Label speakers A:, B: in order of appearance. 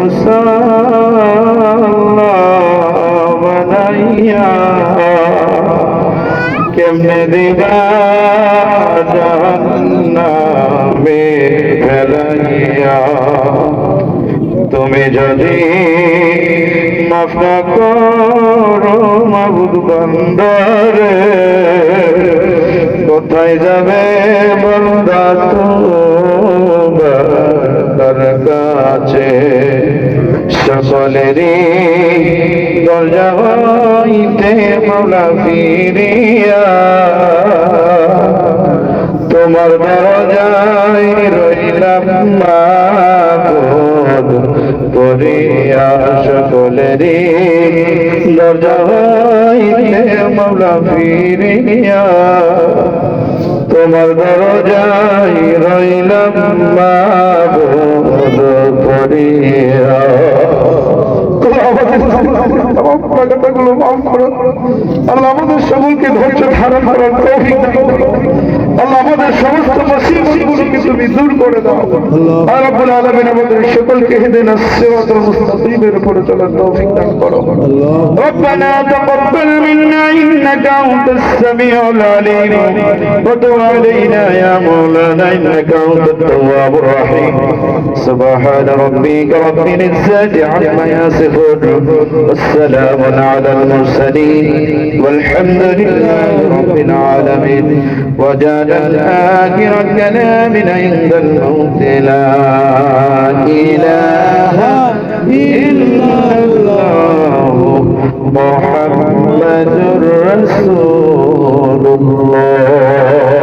A: মুসাল্লা বানাইয়া কেমনে দিবা জাহান্নামে ফেলাইয়া তুমি যদি মাফ না করো মাবুদ বান্দারে কোথায় যাবে বান্দা তোমার কাছে সকলেরই দরজা হইতে মাওলা ফিরিয়া তোমার দরজায় রইলাম মাবুদ পড়িয়া সকলেরই দরজা হইতে মাওলা ফিরিয়া তোমার দরজায় রইলাম মাবুদ পড়িয়া আল্লাহ আমাদের সকলকে ধৈর্য ধারণ করার তৌফিক দান করো। আল্লাহ আমাদের সমস্ত মুসিবতগুলোকে তুমি দূর করে দাও। আর রব্বুল আলামিন আমাদের সকলকে ইহদিনাস সিরাতাল মুস্তাকিমের উপরে চলার তৌফিক দান করো। রব্বানা তাকাব্বাল মিন্না ইন্নাকা আনতাস সামিউল আলিম ওয়া তুব আলাইনা ইয়া মাওলানা ইন্নাকা আনতাত তাওয়াবুর রাহিম। সুবহানা রাব্বিকা রাব্বিল ইজ্জাতি আম্মা ইয়াসিফুন والسلام على المرسلين والحمد لله رب العالمين وجعل آخر كلامنا عند الموت لا إله إلا الله محمد رسول الله